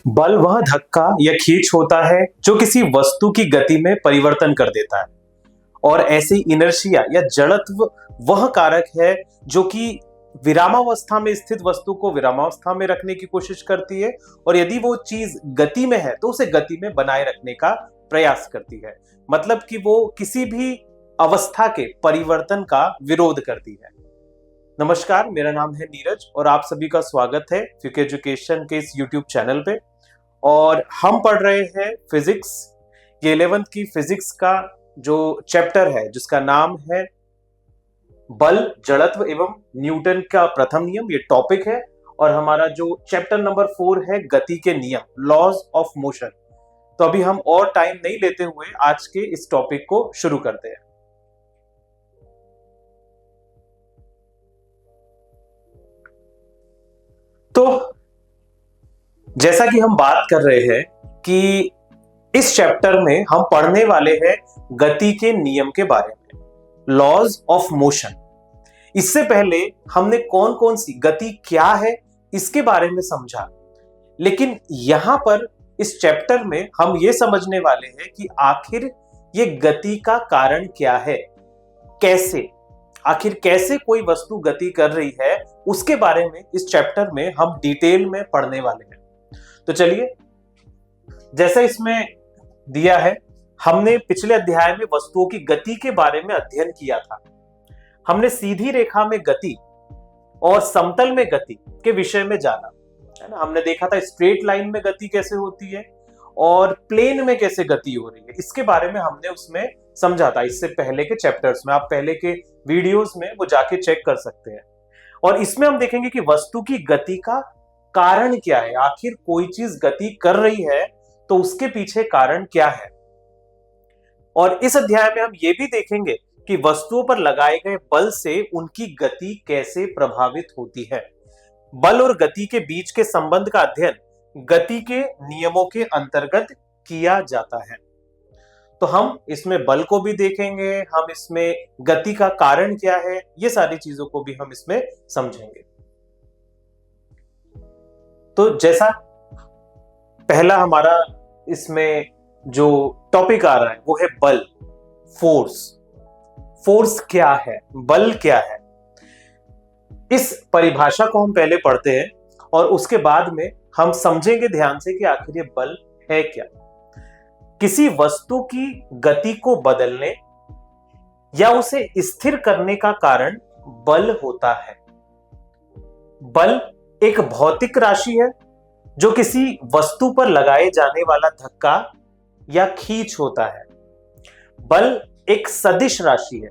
बल वह धक्का या खींच होता है जो किसी वस्तु की गति में परिवर्तन कर देता है। और ऐसी इनर्शिया या जड़त्व वह कारक है जो कि विरामावस्था में स्थित वस्तु को विरामावस्था में रखने की कोशिश करती है, और यदि वो चीज गति में है तो उसे गति में बनाए रखने का प्रयास करती है। मतलब कि वो किसी भी अवस्था के परिवर्तन का विरोध करती है। नमस्कार, मेरा नाम है नीरज और आप सभी का स्वागत है फ्यूके एजुकेशन के इस यूट्यूब चैनल पे। और हम पढ़ रहे हैं फिजिक्स, ये 11th की फिजिक्स का जो चैप्टर है जिसका नाम है बल, जड़त्व एवं न्यूटन का प्रथम नियम, ये टॉपिक है। और हमारा जो चैप्टर नंबर 4 है गति के नियम, लॉज ऑफ मोशन। तो अभी हम और टाइम नहीं लेते हुए आज के इस टॉपिक को शुरू करते हैं। तो जैसा कि हम बात कर रहे हैं कि इस चैप्टर में हम पढ़ने वाले हैं गति के नियम के बारे में, लॉज ऑफ मोशन। इससे पहले हमने कौन कौन सी गति क्या है इसके बारे में समझा, लेकिन यहां पर इस चैप्टर में हम ये समझने वाले हैं कि आखिर ये गति का कारण क्या है, आखिर कैसे कोई वस्तु गति कर रही है, उसके बारे में इस चैप्टर में हम डिटेल में पढ़ने वाले हैं। तो चलिए, जैसा इसमें दिया है, हमने पिछले अध्याय में वस्तुओं की गति के बारे में अध्ययन किया था। हमने सीधी रेखा में गति और समतल में गति के विषय में जाना, है ना। हमने देखा था स्ट्रेट लाइन में गति कैसे होती है और प्लेन में कैसे गति हो रही है, इसके बारे में हमने उसमें समझा था इससे पहले के चैप्टर्स में। आप पहले के वीडियोस में वो जाके चेक कर सकते हैं। और इसमें हम देखेंगे कि वस्तु की गति का कारण क्या है, आखिर कोई चीज गति कर रही है तो उसके पीछे कारण क्या है। और इस अध्याय में हम ये भी देखेंगे कि वस्तुओं पर लगाए गए बल से उनकी गति कैसे प्रभावित होती है। बल और गति के बीच के संबंध का अध्ययन गति के नियमों के अंतर्गत किया जाता है। तो हम इसमें बल को भी देखेंगे, हम इसमें गति का कारण क्या है, ये सारी चीजों को भी हम इसमें समझेंगे। तो जैसा पहला हमारा इसमें जो टॉपिक आ रहा है वो है बल, फोर्स। फोर्स क्या है, बल क्या है, इस परिभाषा को हम पहले पढ़ते हैं और उसके बाद में हम समझेंगे ध्यान से कि आखिर ये बल है क्या। किसी वस्तु की गति को बदलने या उसे स्थिर करने का कारण बल होता है। बल एक भौतिक राशि है जो किसी वस्तु पर लगाए जाने वाला धक्का या खींच होता है। बल एक सदिश राशि है,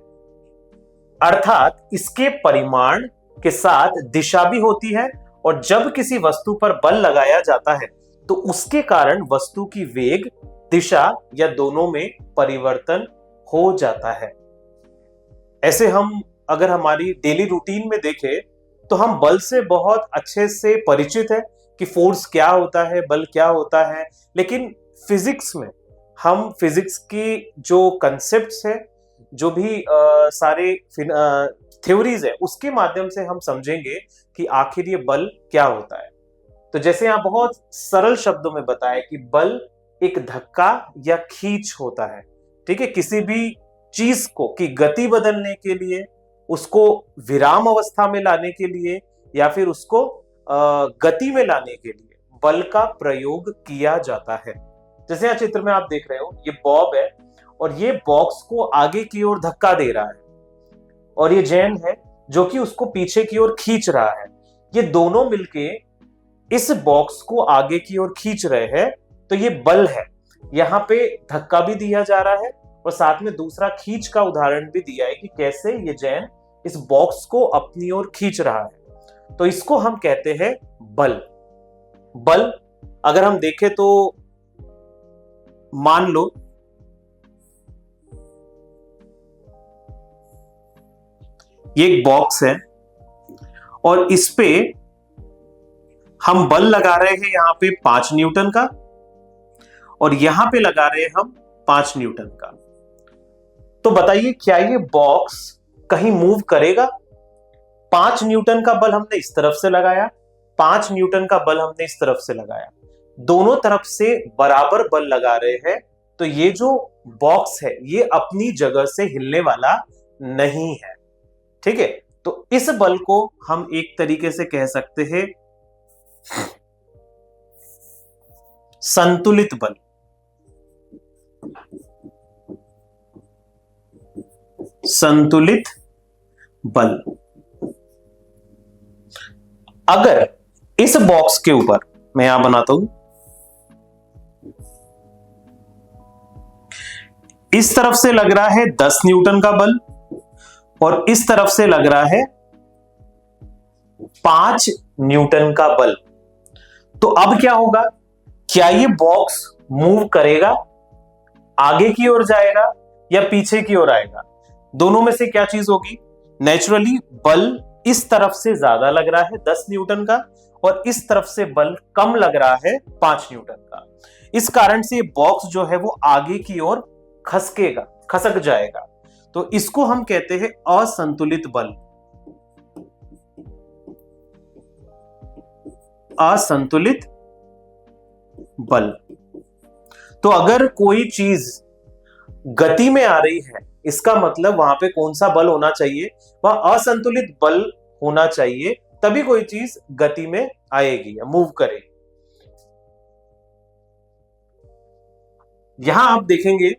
अर्थात इसके परिमाण के साथ दिशा भी होती है, और जब किसी वस्तु पर बल लगाया जाता है तो उसके कारण वस्तु की वेग, दिशा या दोनों में परिवर्तन हो जाता है। ऐसे हम अगर हमारी डेली रूटीन में देखें तो हम बल से बहुत अच्छे से परिचित है कि फोर्स क्या होता है, बल क्या होता है। लेकिन फिजिक्स में हम फिजिक्स की जो कंसेप्ट्स है, जो भी सारे थ्योरीज है, उसके माध्यम से हम समझेंगे कि आखिर ये बल क्या होता है। तो जैसे यहाँ बहुत सरल शब्दों में बताया कि बल एक धक्का या खींच होता है, ठीक है। किसी भी चीज को की गति बदलने के लिए, उसको विराम अवस्था में लाने के लिए या फिर उसको गति में लाने के लिए बल का प्रयोग किया जाता है। जैसे यहाँ चित्र में आप देख रहे हो, ये बॉब है और ये बॉक्स को आगे की ओर धक्का दे रहा है, और ये जैन है जो कि उसको पीछे की ओर खींच रहा है। ये दोनों मिलके इस बॉक्स को आगे की ओर खींच रहे हैं, तो ये बल है। यहाँ पे धक्का भी दिया जा रहा है और साथ में दूसरा खींच का उदाहरण भी दिया है कि कैसे ये जैन इस बॉक्स को अपनी ओर खींच रहा है। तो इसको हम कहते हैं बल। बल अगर हम देखें तो मान लो ये एक बॉक्स है और इस पे हम बल लगा रहे हैं यहाँ पे 5 न्यूटन का, और यहां पे लगा रहे हैं हम 5 न्यूटन का। तो बताइए, क्या ये बॉक्स कहीं मूव करेगा? 5 न्यूटन का बल हमने इस तरफ से लगाया, 5 न्यूटन का बल हमने इस तरफ से लगाया, दोनों तरफ से बराबर बल लगा रहे हैं, तो ये जो बॉक्स है ये अपनी जगह से हिलने वाला नहीं है। ठीक है, तो इस बल को हम एक तरीके से कह सकते हैं संतुलित बल। संतुलित बल। अगर इस बॉक्स के ऊपर मैं यहां बनाता हूं, इस तरफ से लग रहा है 10 न्यूटन का बल और इस तरफ से लग रहा है 5 न्यूटन का बल, तो अब क्या होगा? क्या ये बॉक्स मूव करेगा, आगे की ओर जाएगा या पीछे की ओर आएगा? दोनों में से क्या चीज होगी? नेचुरली बल इस तरफ से ज्यादा लग रहा है 10 न्यूटन का और इस तरफ से बल कम लग रहा है 5 न्यूटन का। इस कारण से ये बॉक्स जो है वो आगे की ओर खसकेगा, खसक जाएगा, तो इसको हम कहते हैं असंतुलित बल। असंतुलित बल। तो अगर कोई चीज गति में आ रही है, इसका मतलब वहां पे कौन सा बल होना चाहिए? वह असंतुलित बल होना चाहिए, तभी कोई चीज गति में आएगी या मूव करेगी। यहां आप देखेंगे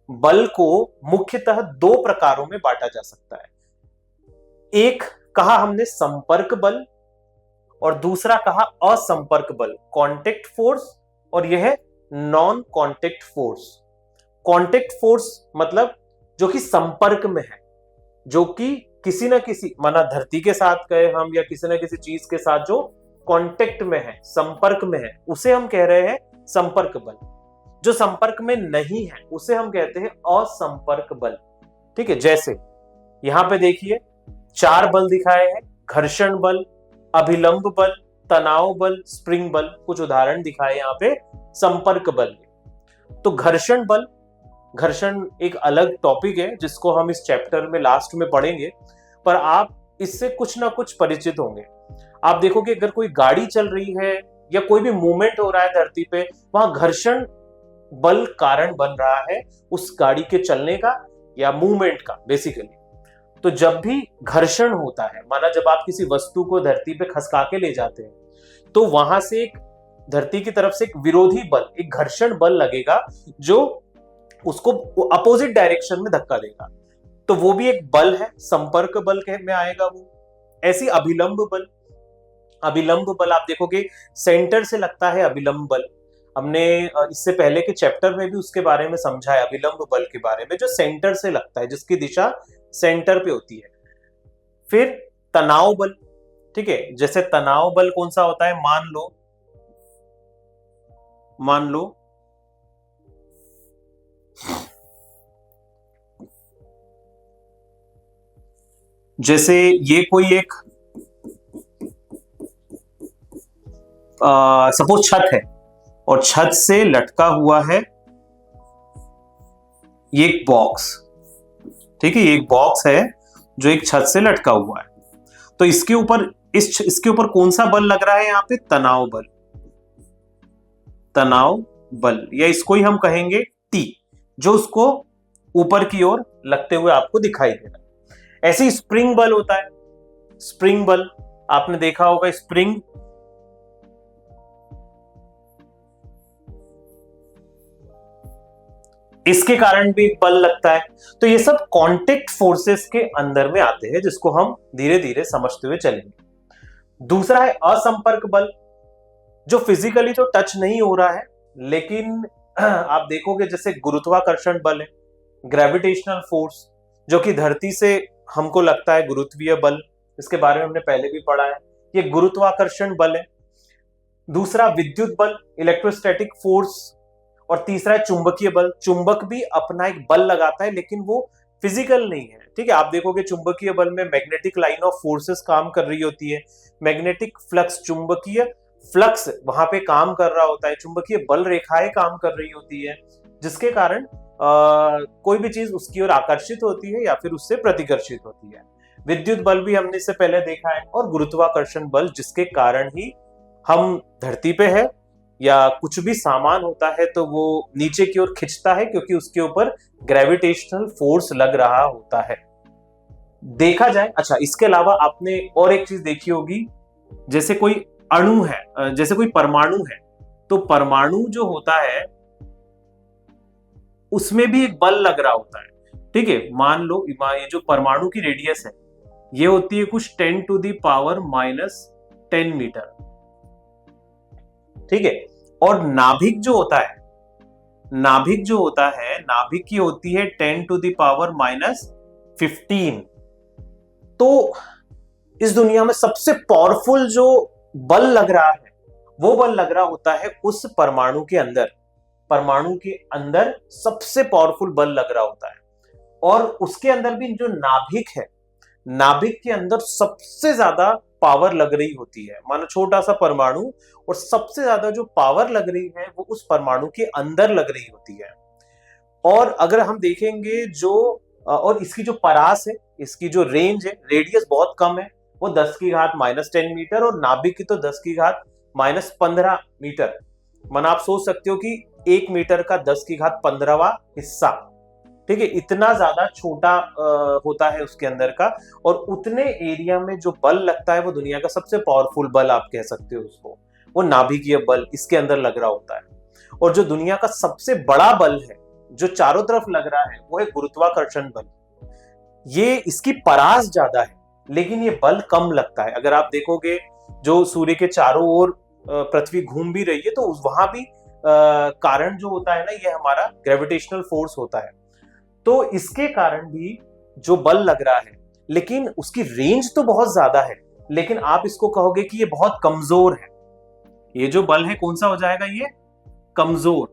बल को मुख्यतः 2 प्रकारों में बांटा जा सकता है। एक कहा हमने संपर्क बल और दूसरा कहा असंपर्क बल, कांटेक्ट फोर्स, और यह non contact force. Contact force मतलब जो कि संपर्क में है, जो कि किसी ना किसी, माना धरती के साथ गए हम या किसी ना किसी चीज के साथ जो कांटेक्ट में है, संपर्क में है, उसे हम कह रहे हैं संपर्क बल। जो संपर्क में नहीं है उसे हम कहते हैं असंपर्क बल। ठीक है, जैसे यहां पे देखिए 4 बल दिखाए हैं, घर्षण बल, अभिलंब बल, तनाव बल, स्प्रिंग बल, कुछ उदाहरण दिखाए यहां पे संपर्क बल। तो घर्षण बल, घर्षण एक अलग टॉपिक है जिसको हम इस चैप्टर में लास्ट में पढ़ेंगे, पर आप इससे कुछ ना कुछ परिचित होंगे। आप देखोगे अगर कोई गाड़ी चल रही है या कोई भी मूवमेंट हो रहा है धरती पे, वहां घर्षण बल कारण बन रहा है उस गाड़ी के चलने का या मूवमेंट का बेसिकली। तो जब भी घर्षण होता है, माना जब आप किसी वस्तु को धरती पे खसका के ले जाते हैं, तो वहां से एक धरती की तरफ से एक विरोधी बल, एक घर्षण बल लगेगा जो उसको अपोजिट डायरेक्शन में धक्का देगा, तो वो भी एक बल है, संपर्क बल में आएगा वो। ऐसी अभिलंब बल, अभिलंब बल आप देखोगे सेंटर से लगता है अभिलंब बल। हमने इससे पहले के चैप्टर में भी उसके बारे में समझा है, अभिलंब बल के बारे में, जो सेंटर से लगता है, जिसकी दिशा सेंटर पे होती है। फिर तनाव बल। ठीक है, जैसे तनाव बल कौन सा होता है? मान लो जैसे ये कोई एक सपोज छत है और छत से लटका हुआ है ये एक बॉक्स। ठीक है, ये एक बॉक्स है जो एक छत से लटका हुआ है, तो इसके ऊपर इसके ऊपर कौन सा बल लग रहा है? यहाँ पे तनाव बल। तनाव बल, या इसको ही हम कहेंगे टी, जो उसको ऊपर की ओर लगते हुए आपको दिखाई दे रहा है। ऐसे ही स्प्रिंग बल होता है। स्प्रिंग बल आपने देखा होगा, स्प्रिंग इसके कारण भी बल लगता है। तो ये सब कांटेक्ट फोर्सेस के अंदर में आते हैं, जिसको हम धीरे धीरे समझते हुए चलेंगे। दूसरा है असंपर्क बल, जो फिजिकली तो टच नहीं हो रहा है, लेकिन आप देखोगे जैसे गुरुत्वाकर्षण बल है, ग्रेविटेशनल फोर्स, जो कि धरती से हमको लगता है गुरुत्वीय बल, इसके बारे में हमने पहले भी पढ़ा है, ये गुरुत्वाकर्षण बल है। दूसरा विद्युत बल, इलेक्ट्रोस्टैटिक फोर्स, और तीसरा है चुंबकीय बल। चुंबक भी अपना एक बल लगाता है, लेकिन वो फिजिकल नहीं है। ठीक है, आप देखोगे चुंबकीय बल में मैग्नेटिक लाइन ऑफ फोर्सेस काम कर रही होती है, मैग्नेटिक फ्लक्स, चुंबकीय फ्लक्स वहां पे काम कर रहा होता है, चुंबकीय बल रेखाएं काम कर रही होती है, जिसके कारण कोई भी चीज उसकी ओर आकर्षित होती है या फिर उससे प्रतिकर्षित होती है। विद्युत बल भी हमने इससे पहले देखा है, और गुरुत्वाकर्षण बल, जिसके कारण ही हम धरती पे है या कुछ भी सामान होता है तो वो नीचे की ओर खिंचता है क्योंकि उसके ऊपर ग्रेविटेशनल फोर्स लग रहा होता है। देखा जाए, अच्छा इसके अलावा आपने और एक चीज देखी होगी, जैसे कोई अणु है, जैसे कोई परमाणु है, तो परमाणु जो होता है उसमें भी एक बल लग रहा होता है। ठीक है, मान लो ये जो परमाणु की रेडियस है ये होती है कुछ 10⁻⁻10 मीटर। ठीक है, और नाभिक जो होता है, नाभिक की होती है 10⁻⁻15। तो इस दुनिया में सबसे पावरफुल जो बल लग रहा है वो बल लग रहा होता है उस परमाणु के अंदर। परमाणु के अंदर सबसे पावरफुल बल लग रहा होता है, और उसके अंदर भी जो नाभिक है, नाभिक के अंदर सबसे ज्यादा पावर लग रही होती है। मानो छोटा सा परमाणु, और सबसे ज्यादा जो पावर लग रही है वो उस परमाणु के अंदर लग रही होती है। और अगर हम देखेंगे और इसकी जो परास है, इसकी जो रेंज है, रेडियस बहुत कम है, वो 10⁻⁻10 मीटर, और नाभिक की तो 10⁻⁻15 मीटर। मन आप सोच सकते हो कि 1 मीटर का 10⁻15वां हिस्सा। ठीक है, इतना ज्यादा छोटा होता है उसके अंदर का, और उतने एरिया में जो बल लगता है वो दुनिया का सबसे पावरफुल बल आप कह सकते हो उसको, वो नाभिकीय बल इसके अंदर लग रहा होता है। और जो दुनिया का सबसे बड़ा बल है जो चारों तरफ लग रहा है वो है गुरुत्वाकर्षण बल। ये इसकी परास ज्यादा है लेकिन ये बल कम लगता है। अगर आप देखोगे जो सूर्य के चारों ओर पृथ्वी घूम भी रही है तो वहां भी कारण जो होता है ना, ये हमारा ग्रेविटेशनल फोर्स होता है। तो इसके कारण भी जो बल लग रहा है, लेकिन उसकी रेंज तो बहुत ज्यादा है, लेकिन आप इसको कहोगे कि ये बहुत कमजोर है। ये जो बल है कौन सा हो जाएगा, ये कमजोर।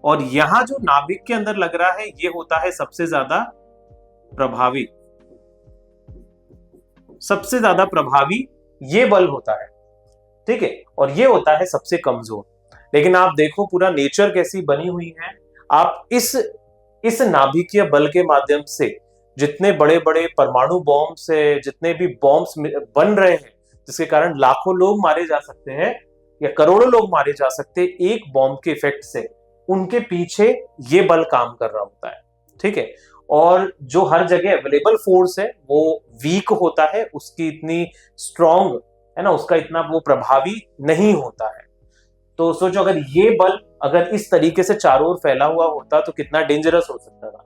और यहां जो नाभिक के अंदर लग रहा है ये होता है सबसे ज्यादा प्रभावी। सबसे ज्यादा प्रभावी ये बल होता है। ठीक है, और ये होता है सबसे कमजोर। लेकिन आप देखो पूरा नेचर कैसी बनी हुई है। आप इस नाभिकीय बल के माध्यम से जितने बड़े बड़े परमाणु बॉम्ब से जितने भी बॉम्ब्स बन रहे हैं, जिसके कारण लाखों लोग मारे जा सकते हैं या करोड़ों लोग मारे जा सकते हैं एक बॉम्ब के इफेक्ट से, उनके पीछे ये बल काम कर रहा होता है। ठीक है, और जो हर जगह अवेलेबल फोर्स है वो वीक होता है, उसकी इतनी स्ट्रॉन्ग है ना, उसका इतना वो प्रभावी नहीं होता है। तो सोचो अगर ये बल अगर इस तरीके से चारों ओर फैला हुआ होता तो कितना डेंजरस हो सकता था।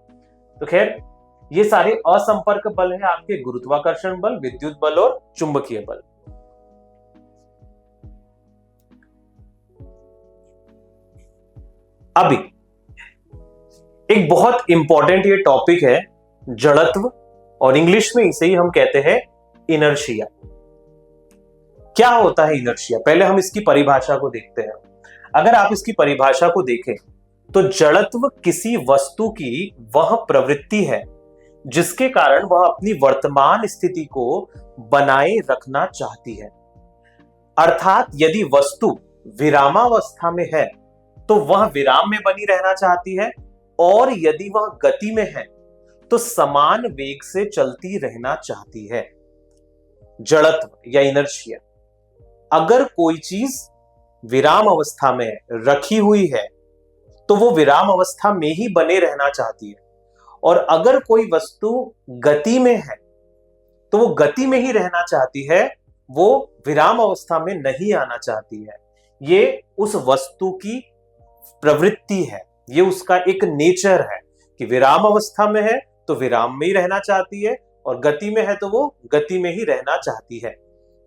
तो खैर, ये सारे असंपर्क बल है आपके, गुरुत्वाकर्षण बल, विद्युत बल और चुंबकीय बल। अभी एक बहुत इंपॉर्टेंट ये टॉपिक है जड़त्व, और इंग्लिश में इसे ही हम कहते हैं इनर्शिया। क्या होता है इनर्शिया, पहले हम इसकी परिभाषा को देखते हैं। अगर आप इसकी परिभाषा को देखें तो जड़त्व किसी वस्तु की वह प्रवृत्ति है जिसके कारण वह अपनी वर्तमान स्थिति को बनाए रखना चाहती है। अर्थात यदि वस्तु विरामावस्था में है तो वह विराम में बनी रहना चाहती है, और यदि वह गति में है तो समान वेग से चलती रहना चाहती है। जड़त्व या इनर्शिया, अगर कोई चीज विराम अवस्था में रखी हुई है तो वो विराम अवस्था में ही बने रहना चाहती है, और अगर कोई वस्तु गति में है तो वो गति में ही रहना चाहती है, वो विराम अवस्था में नहीं आना चाहती है। ये उस वस्तु की प्रवृत्ति है, ये उसका एक नेचर है कि विराम अवस्था में है तो विराम में ही रहना चाहती है, और गति में है तो वो गति में ही रहना चाहती है।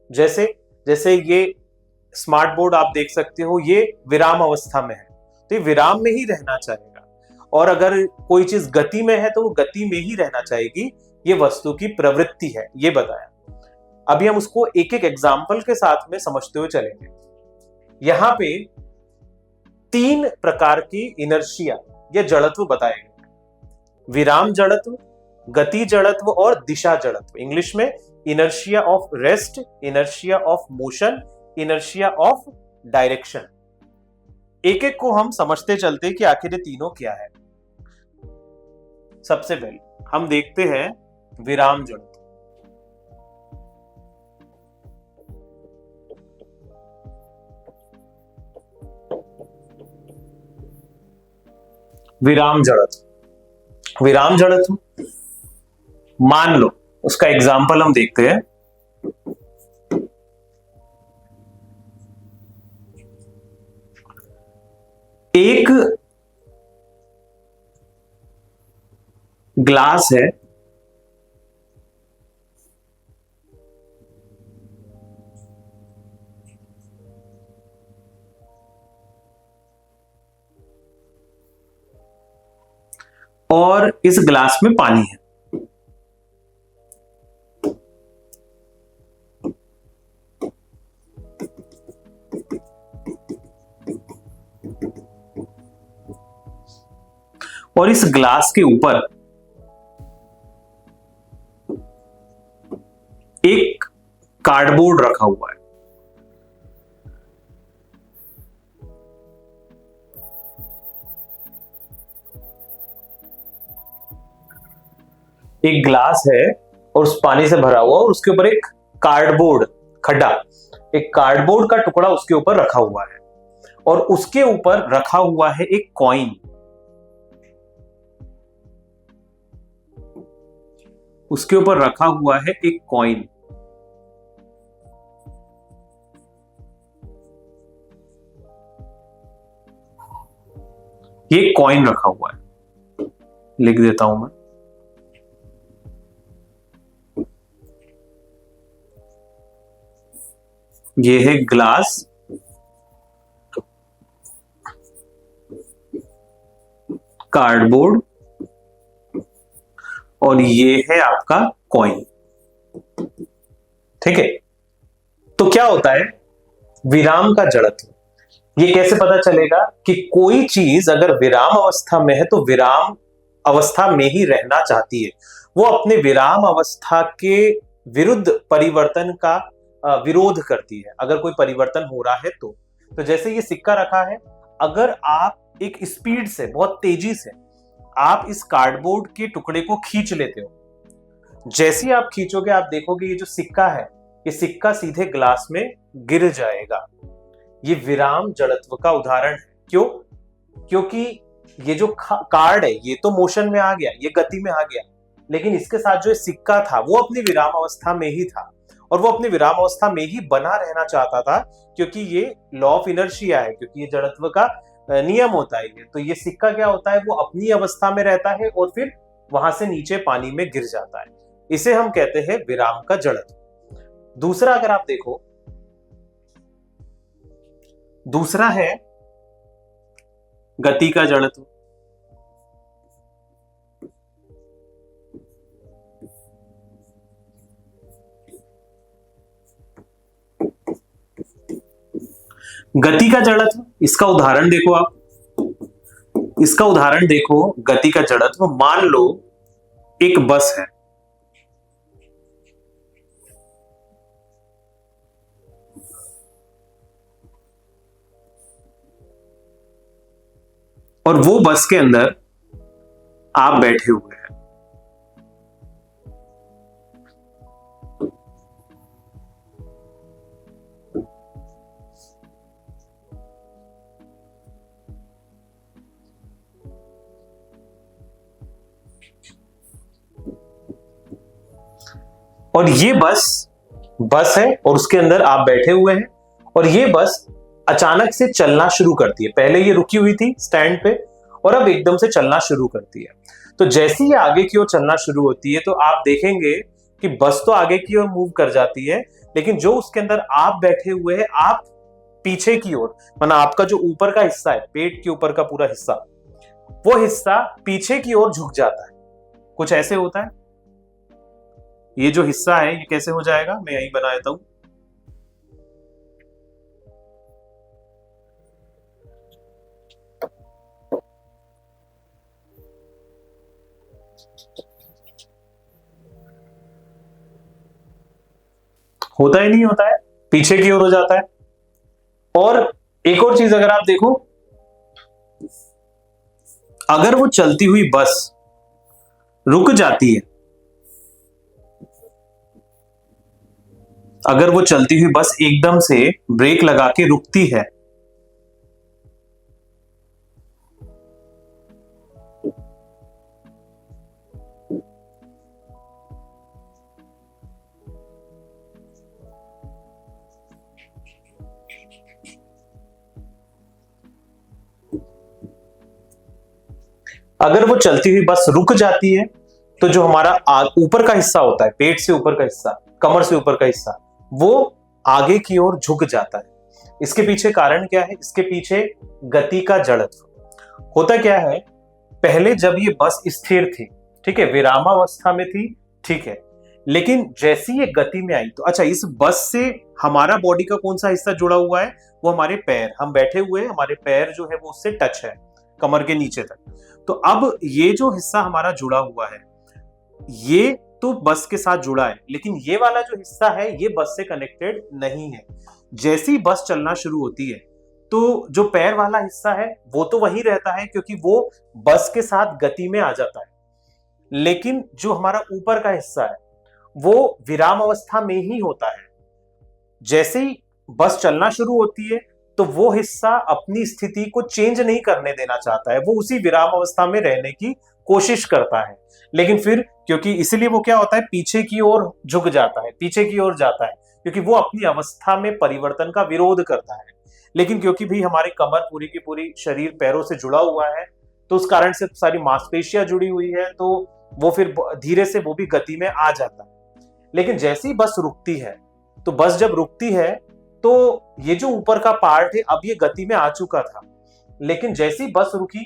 जैसे जैसे ये स्मार्ट बोर्ड आप देख सकते हो, ये विराम अवस्था में है तो ये विराम में ही रहना चाहेगा, और अगर कोई चीज गति में है तो वो गति में ही रहना चाहेगी। ये वस्तु की प्रवृत्ति है, ये बताया। अभी हम उसको एक एक एग्जाम्पल के साथ में समझते हुए चलेंगे। यहां पे 3 प्रकार की इनर्शिया या जड़त्व बताए गए, विराम जड़त्व, गति जड़त्व और दिशा जड़त्व। इंग्लिश में inertia of rest, inertia of motion, inertia of direction. एक एक को हम समझते चलते कि आखिर ये तीनों क्या है। सबसे पहले हम देखते हैं विराम जड़त्व। विराम जड़त्व। विराम जड़त्व मान लो, उसका एग्जाम्पल हम देखते हैं। एक ग्लास है, और इस ग्लास में पानी है। और इस ग्लास के ऊपर एक कार्डबोर्ड रखा हुआ है। एक ग्लास है और उस पानी से भरा हुआ, और उसके ऊपर एक कार्डबोर्ड खड्डा, एक कार्डबोर्ड का टुकड़ा उसके ऊपर रखा हुआ है, और उसके ऊपर रखा हुआ है एक कॉइन। उसके ऊपर रखा हुआ है एक कॉइन। ये कॉइन रखा हुआ है, लिख देता हूं मैं। ये है ग्लास, कार्डबोर्ड, और ये है आपका कॉइन। ठीक है, तो क्या होता है विराम का जड़त्व। ये कैसे पता चलेगा कि कोई चीज अगर विराम अवस्था में है तो विराम अवस्था में ही रहना चाहती है, वो अपने विराम अवस्था के विरुद्ध परिवर्तन का विरोध करती है अगर कोई परिवर्तन हो रहा है तो जैसे ये सिक्का रखा है, अगर आप एक स्पीड से, बहुत तेजी से आप इस कार्डबोर्ड के टुकड़े को खींच लेते हो, जैसे ही आप खींचोगे आप देखोगे ये जो सिक्का है, ये सिक्का सीधे ग्लास में गिर जाएगा। ये विराम जड़त्व का उदाहरण है। क्यों? क्योंकि ये जो कार्ड है ये तो मोशन में आ गया, ये गति में आ गया, लेकिन इसके साथ जो सिक्का था वो अपनी विराम अवस्था में ही था, और वो अपनी विराम अवस्था में ही बना रहना चाहता था, क्योंकि ये लॉ ऑफ इनर्शिया है, क्योंकि ये जड़त्व का नियम होता है। तो ये सिक्का क्या होता है, वो अपनी अवस्था में रहता है और फिर वहां से नीचे पानी में गिर जाता है। इसे हम कहते हैं विराम का जड़त्व। दूसरा अगर आप देखो, दूसरा है गति का जड़त्व। गति का जड़त्व, इसका उदाहरण देखो आप, इसका उदाहरण देखो गति का जड़त्व। मान लो एक बस है, और वो बस के अंदर आप बैठे हुए हैं। और ये बस है और उसके अंदर आप बैठे हुए हैं, और ये बस अचानक से चलना शुरू करती है। पहले ये रुकी हुई थी स्टैंड पे, और अब एकदम से चलना शुरू करती है। तो जैसे ही आगे की ओर चलना शुरू होती है तो आप देखेंगे कि बस तो आगे की ओर मूव कर जाती है, लेकिन जो उसके अंदर आप बैठे हुए हैं, आप पीछे की ओर, माना आपका जो ऊपर का हिस्सा है, पेट के ऊपर का पूरा हिस्सा, वो हिस्सा पीछे की ओर झुक जाता है। कुछ ऐसे होता है। ये जो हिस्सा है ये कैसे हो जाएगा, मैं यही बना देता हूं। होता ही नहीं होता है, पीछे की ओर हो जाता है। और एक और चीज अगर आप देखो, अगर वो चलती हुई बस रुक जाती है, अगर वो चलती हुई बस एकदम से ब्रेक लगा के रुकती है, अगर वो चलती हुई बस रुक जाती है तो जो हमारा ऊपर का हिस्सा होता है, पेट से ऊपर का हिस्सा, कमर से ऊपर का हिस्सा, वो आगे की ओर झुक जाता है। इसके पीछे कारण क्या है? इसके पीछे गति का जड़त्व। होता क्या है, पहले जब ये बस स्थिर थी, ठीक है, विरामावस्था में थी, ठीक है, लेकिन जैसी ये गति में आई तो अच्छा, इस बस से हमारा बॉडी का कौन सा हिस्सा जुड़ा हुआ है? वो हमारे पैर, हम बैठे हुए हैं, हमारे पैर जो है वो उससे टच है कमर के नीचे तक। तो अब ये जो हिस्सा हमारा जुड़ा हुआ है, ये तो बस के साथ जुड़ा है, लेकिन ये वाला जो हिस्सा है ये बस से कनेक्टेड नहीं है। जैसी बस चलना शुरू होती है तो जो पैर वाला हिस्सा है वो तो वही रहता है, क्योंकि वो बस के साथ गति में आ जाता है, लेकिन जो हमारा ऊपर का हिस्सा है वो विराम अवस्था में ही होता है। जैसे ही बस चलना शुरू होती है तो वो हिस्सा अपनी स्थिति को चेंज नहीं करने देना चाहता है, वो उसी विराम अवस्था में रहने की कोशिश करता है। लेकिन फिर क्योंकि इसलिए वो क्या होता है, पीछे की ओर झुक जाता है, पीछे की ओर जाता है, क्योंकि वो अपनी अवस्था में परिवर्तन का विरोध करता है। लेकिन क्योंकि भी हमारी कमर पूरी की पूरी शरीर पैरों से जुड़ा हुआ है, तो उस कारण से सारी मांसपेशियां जुड़ी हुई है, तो वो फिर धीरे से वो भी गति में आ जाता है। लेकिन जैसी बस रुकती है, तो बस जब रुकती है तो ये जो ऊपर का पार्ट है अब ये गति में आ चुका था, लेकिन जैसी बस रुकी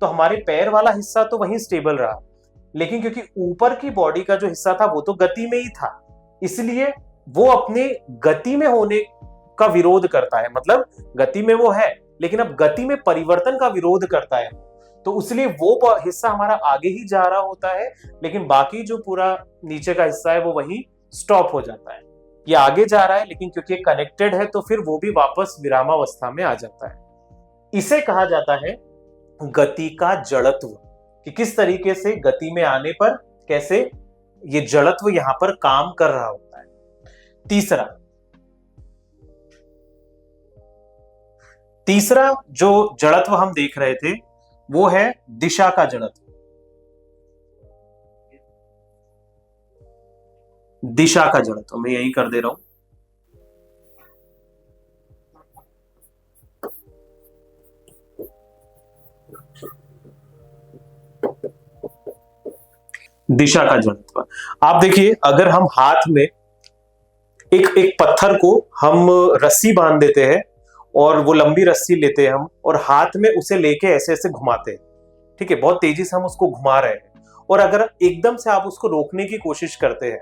तो हमारे पैर वाला हिस्सा तो वहीं स्टेबल रहा, लेकिन क्योंकि ऊपर की बॉडी का जो हिस्सा था वो तो गति में ही था, इसलिए वो अपने गति में होने का विरोध करता है। मतलब गति में वो है, लेकिन अब गति में परिवर्तन का विरोध करता है, तो इसलिए वो हिस्सा हमारा आगे ही जा रहा होता है, लेकिन बाकी जो पूरा नीचे का हिस्सा है वो वहीं स्टॉप हो जाता है। ये आगे जा रहा है, लेकिन क्योंकि कनेक्टेड है तो फिर वो भी वापस विरामावस्था में आ जाता है। इसे कहा जाता है गति का जड़त्व, कि किस तरीके से गति में आने पर कैसे ये जड़त्व यहां पर काम कर रहा होता है। तीसरा जो जड़त्व हम देख रहे थे वो है दिशा का जड़त्व। दिशा का जड़त्व मैं यही कर दे रहा हूं। दिशा का जड़त्व, आप देखिए, अगर हम हाथ में एक एक पत्थर को हम रस्सी बांध देते हैं, और वो लंबी रस्सी लेते हैं हम और हाथ में उसे लेके ऐसे ऐसे घुमाते हैं, ठीक है, बहुत तेजी से हम उसको घुमा रहे हैं, और अगर एकदम से आप उसको रोकने की कोशिश करते हैं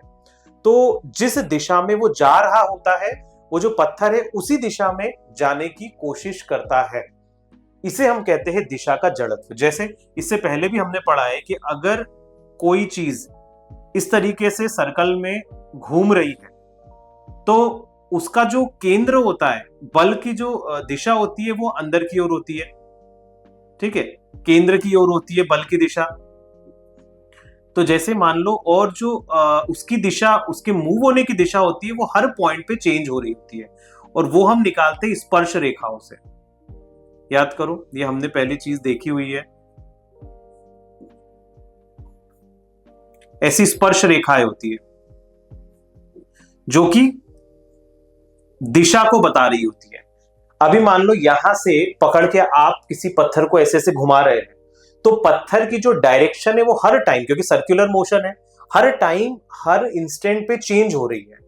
तो जिस दिशा में वो जा रहा होता है वो जो पत्थर है उसी दिशा में जाने की कोशिश करता है। इसे हम कहते हैं दिशा का जड़त्व। जैसे इससे पहले भी हमने पढ़ा है कि अगर कोई चीज इस तरीके से सर्कल में घूम रही है तो उसका जो केंद्र होता है, बल की जो दिशा होती है वो अंदर की ओर होती है, ठीक है, केंद्र की ओर होती है बल की दिशा। तो जैसे मान लो, और जो उसकी दिशा, उसके मूव होने की दिशा होती है वो हर पॉइंट पे चेंज हो रही होती है, और वो हम निकालते हैं स्पर्श रेखाओं से। याद करो, ये हमने पहली चीज देखी हुई है, ऐसी स्पर्श रेखाएं होती है जो कि दिशा को बता रही होती है। अभी मान लो यहां से पकड़ के आप किसी पत्थर को ऐसे ऐसे घुमा रहे हैं, तो पत्थर की जो डायरेक्शन है वो हर टाइम, क्योंकि सर्कुलर मोशन है, हर टाइम हर इंस्टेंट पे चेंज हो रही है।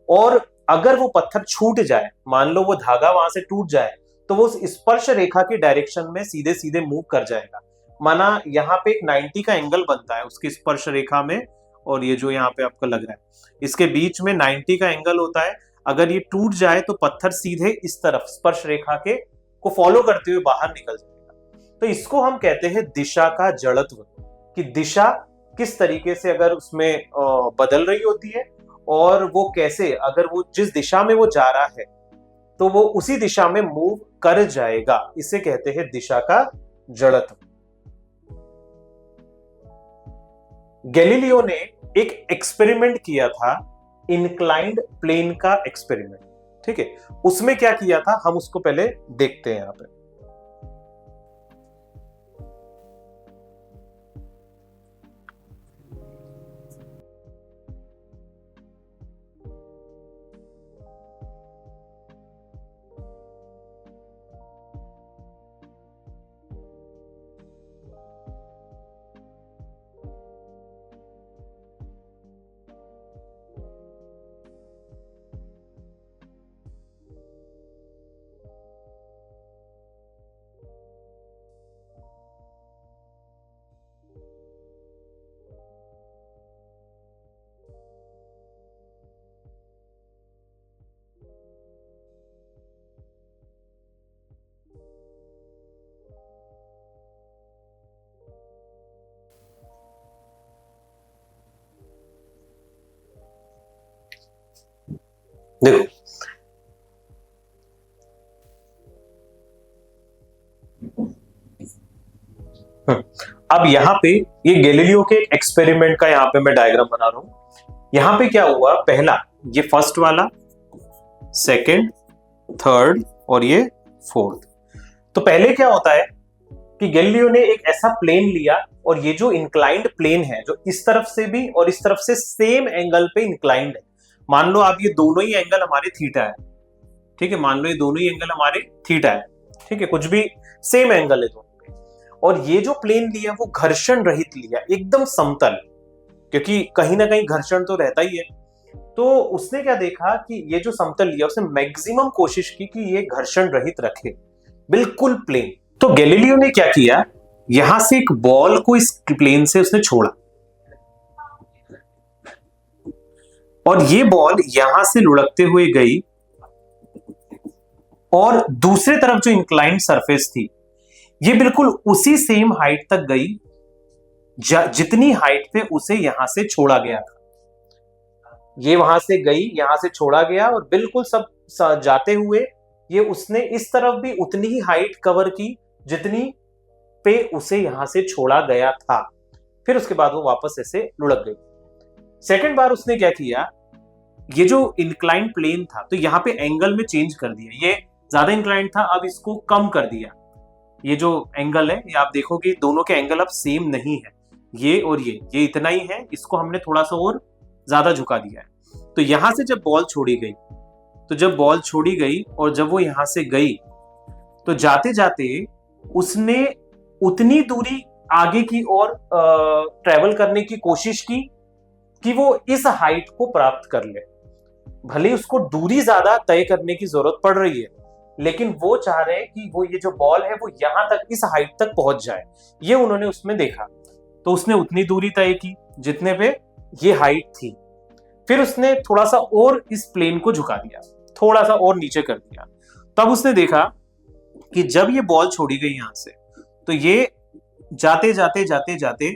और अगर वो पत्थर छूट जाए, मान लो वो धागा वहां से टूट जाए, तो वो उस स्पर्श रेखा की डायरेक्शन में सीधे सीधे मूव कर जाएगा। माना यहाँ पे एक 90 का एंगल बनता है उसकी स्पर्श रेखा में, और ये जो यहाँ पे आपको लग रहा है इसके बीच में 90 का एंगल होता है। अगर ये टूट जाए तो पत्थर सीधे इस तरफ स्पर्श रेखा के को फॉलो करते हुए बाहर निकल जाएगा। तो इसको हम कहते हैं दिशा का जड़त्व, कि दिशा किस तरीके से अगर उसमें बदल रही होती है, और वो कैसे, अगर वो जिस दिशा में वो जा रहा है तो वो उसी दिशा में मूव कर जाएगा। इसे कहते हैं दिशा का जड़त्व। गैलीलियो ने एक एक्सपेरिमेंट किया था, इंक्लाइंड प्लेन का एक्सपेरिमेंट, ठीक है, उसमें क्या किया था हम उसको पहले देखते हैं। यहां पे देखो अब यहां पे ये गैलीलियो के एक्सपेरिमेंट का यहां पे मैं डायग्राम बना रहा हूं। यहां पे क्या हुआ, पहला ये फर्स्ट वाला, सेकंड, थर्ड और ये फोर्थ। तो पहले क्या होता है कि गैलीलियो ने एक ऐसा प्लेन लिया और ये जो इंक्लाइंड प्लेन है, जो इस तरफ से भी और इस तरफ से सेम एंगल पे इंक्लाइंड है, मान लो आप ये दोनों ही एंगल हमारे थीटा है, ठीक है, मान लो ये दोनों ही एंगल हमारे थीटा है, ठीक है, कुछ भी सेम एंगल है दोनों पे, और ये जो प्लेन लिया वो घर्षण रहित लिया, एकदम समतल, क्योंकि कहीं ना कहीं घर्षण तो रहता ही है। तो उसने क्या देखा कि ये जो समतल लिया उसने मैक्सिमम कोशिश की कि ये घर्षण रहित रखे, बिल्कुल प्लेन। तो गैलीलियो ने क्या किया, यहां से एक बॉल को इस प्लेन से उसने छोड़ा और ये बॉल यहां से लुढ़कते हुए गई और दूसरे तरफ जो इंक्लाइंड सरफेस थी ये बिल्कुल उसी सेम हाइट तक गई जितनी हाइट पे उसे यहां से छोड़ा गया था। ये वहां से गई, यहां से छोड़ा गया और बिल्कुल सब जाते हुए ये उसने इस तरफ भी उतनी ही हाइट कवर की जितनी पे उसे यहां से छोड़ा गया था। फिर उसके बाद वो वापस ऐसे लुढ़क गई। सेकंड बार उसने क्या किया, ये जो इंक्लाइंड प्लेन था तो यहाँ पे एंगल में चेंज कर दिया, ये ज्यादा इंक्लाइंड था, अब इसको कम कर दिया। ये जो एंगल है ये आप देखोगे दोनों के एंगल अब सेम नहीं है, ये और ये इतना ही है, इसको हमने थोड़ा सा और ज्यादा झुका दिया है। तो यहां से जब बॉल छोड़ी गई, तो जब बॉल छोड़ी गई और जब वो यहां से गई तो जाते जाते उसने उतनी दूरी आगे की ओर ट्रेवल करने की कोशिश की कि वो इस हाइट को प्राप्त कर ले। भले उसको दूरी ज्यादा तय करने की जरूरत पड़ रही है, लेकिन वो चाह रहे हैं कि वो ये जो बॉल है वो यहां तक, इस हाइट तक पहुंच जाए, ये उन्होंने उसमें देखा। तो उसने उतनी दूरी तय की जितने पे ये हाइट थी, फिर उसने थोड़ा सा और इस प्लेन को झुका दिया, थोड़ा सा और नीचे कर दिया। तब उसने देखा कि जब ये बॉल छोड़ी गई यहां से, तो ये जाते जाते जाते जाते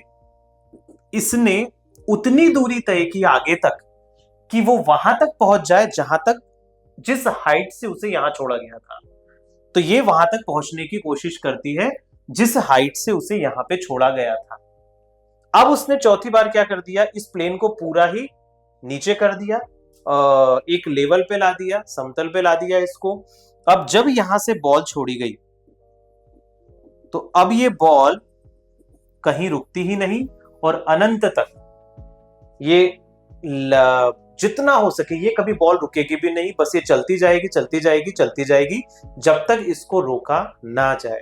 इसने उतनी दूरी तय की आगे तक कि वो वहां तक पहुंच जाए जहां तक, जिस हाइट से उसे यहां छोड़ा गया था। तो ये वहां तक पहुंचने की कोशिश करती है जिस हाइट से उसे यहां पे छोड़ा गया था। अब उसने चौथी बार क्या कर दिया, इस प्लेन को पूरा ही नीचे कर दिया, एक लेवल पे ला दिया, समतल पे ला दिया इसको। अब जब यहां से बॉल छोड़ी गई तो अब ये बॉल कहीं रुकती ही नहीं और अनंत तक ये जितना हो सके, ये कभी बॉल रुकेगी भी नहीं, बस ये चलती जाएगी चलती जाएगी चलती जाएगी जब तक इसको रोका ना जाए।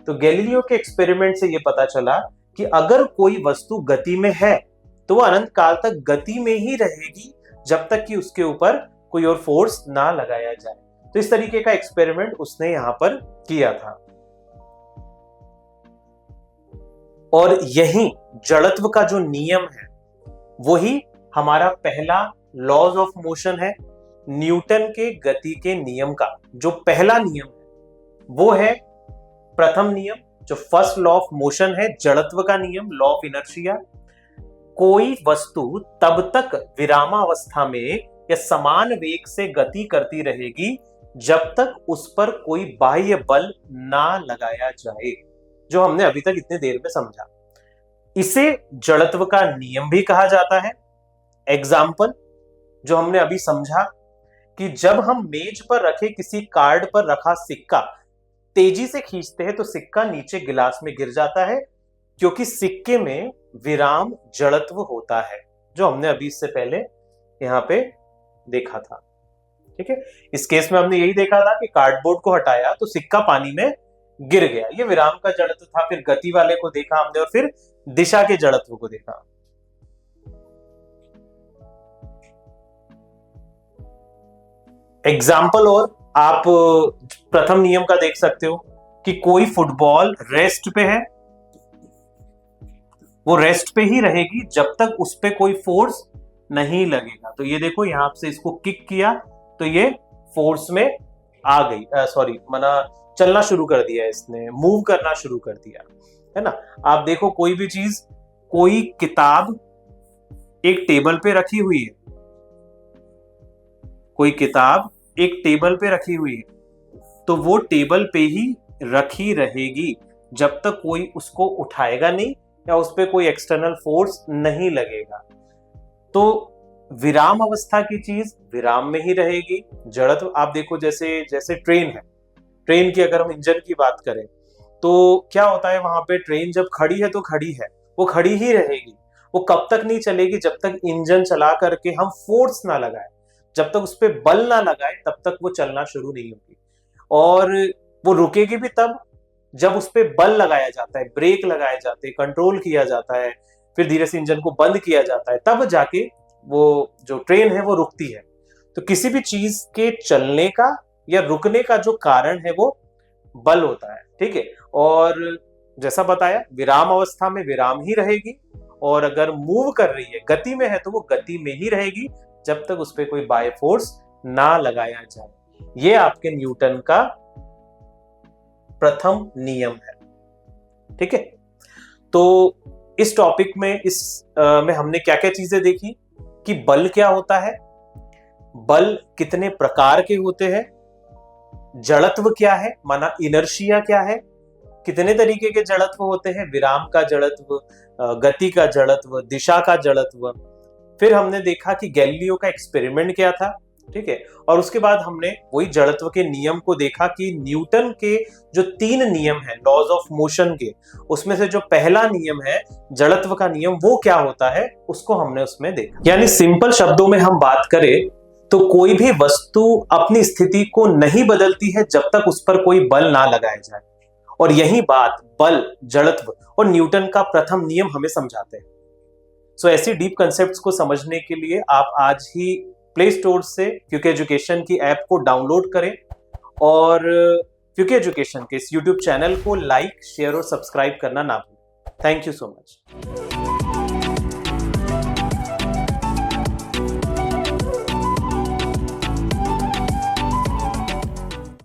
तो गैलीलियो के एक्सपेरिमेंट से ये पता चला कि अगर कोई वस्तु गति में है तो वो अनंत काल तक गति में ही रहेगी जब तक कि उसके ऊपर कोई और फोर्स ना लगाया जाए। तो इस तरीके का एक्सपेरिमेंट उसने यहां पर किया था और यही जड़त्व का जो नियम है वही हमारा पहला लॉज ऑफ मोशन है। न्यूटन के गति के नियम का जो पहला नियम है वो है प्रथम नियम, जो फर्स्ट लॉ ऑफ मोशन है, जड़त्व का नियम, लॉ ऑफ इनर्शिया। कोई वस्तु तब तक विरामावस्था में या समान वेग से गति करती रहेगी जब तक उस पर कोई बाह्य बल ना लगाया जाए, जो हमने अभी तक इतनी देर में समझा। इसे जड़त्व का नियम भी कहा जाता है। एग्जाम्पल जो हमने अभी समझा कि जब हम मेज पर रखे किसी कार्ड पर रखा सिक्का तेजी से खींचते हैं तो सिक्का नीचे गिलास में गिर जाता है, क्योंकि सिक्के में विराम जड़त्व होता है, जो हमने अभी इससे पहले यहां पे देखा था। ठीक है, इस केस में हमने यही देखा था कि कार्डबोर्ड को हटाया तो सिक्का पानी में गिर गया, ये विराम का जड़त्व था। फिर गति वाले को देखा हमने और फिर दिशा के जड़त्व को देखा। एग्जाम्पल और आप प्रथम नियम का देख सकते हो कि कोई फुटबॉल रेस्ट पे है, वो रेस्ट पे ही रहेगी जब तक उस पे कोई फोर्स नहीं लगेगा। तो ये देखो यहां से इसको किक किया तो ये फोर्स में आ गई, सॉरी मना चलना शुरू कर दिया, इसने मूव करना शुरू कर दिया, है ना। आप देखो कोई भी चीज, कोई किताब एक टेबल पे रखी हुई है, कोई किताब एक टेबल पे रखी हुई है, तो वो टेबल पे ही रखी रहेगी जब तक कोई उसको उठाएगा नहीं या उस पर कोई एक्सटर्नल फोर्स नहीं लगेगा। तो विराम अवस्था की चीज विराम में ही रहेगी। जड़त्व आप देखो, जैसे जैसे ट्रेन है, ट्रेन की अगर हम इंजन की बात करें तो क्या होता है, वहां पे ट्रेन जब खड़ी है तो खड़ी है, वो खड़ी ही रहेगी। वो कब तक नहीं चलेगी? जब तक इंजन चला करके हम फोर्स ना लगाए, जब तक उस पर बल ना लगाए, तब तक वो चलना शुरू नहीं होगी। और वो रुकेगी भी तब जब उस पर बल लगाया जाता है, ब्रेक लगाए जाते हैं, कंट्रोल किया जाता है, फिर धीरे से इंजन को बंद किया जाता है, तब जाके वो जो ट्रेन है वो रुकती है। तो किसी भी चीज के चलने का या रुकने का जो कारण है वो बल होता है, ठीक है। और जैसा बताया, विराम अवस्था में विराम ही रहेगी, और अगर मूव कर रही है, गति में है, तो वो गति में ही रहेगी जब तक उस पर कोई बाय फोर्स ना लगाया जाए। ये आपके न्यूटन का प्रथम नियम है, ठीक है। तो इस टॉपिक में में हमने क्या क्या चीजें देखी कि बल क्या होता है, बल कितने प्रकार के होते हैं, जड़त्व क्या है, माना इनर्शिया क्या है, कितने तरीके के जड़त्व होते हैं, विराम का जड़त्व, गति का जड़त्व, दिशा का जड़त्व। फिर हमने देखा कि गैलीलियो का एक्सपेरिमेंट क्या था, ठीक है। और उसके बाद हमने वही जड़त्व के नियम को देखा कि न्यूटन के जो 3 नियम हैं लॉज ऑफ मोशन के, उसमें से जो पहला नियम है जड़त्व का नियम, वो क्या होता है, उसको हमने उसमें देखा। यानी सिंपल शब्दों में हम बात करें तो कोई भी वस्तु अपनी स्थिति को नहीं बदलती है जब तक उस पर कोई बल ना लगाया जाए। और यही बात बल, जड़त्व और न्यूटन का प्रथम नियम हमें समझाते हैं। सो ऐसी डीप कंसेप्ट्स को समझने के लिए आप आज ही प्ले स्टोर से क्यूके एजुकेशन की ऐप को डाउनलोड करें, और क्यूके एजुकेशन के इस यूट्यूब चैनल को लाइक, शेयर और सब्सक्राइब करना ना भूलें। Thank you so much.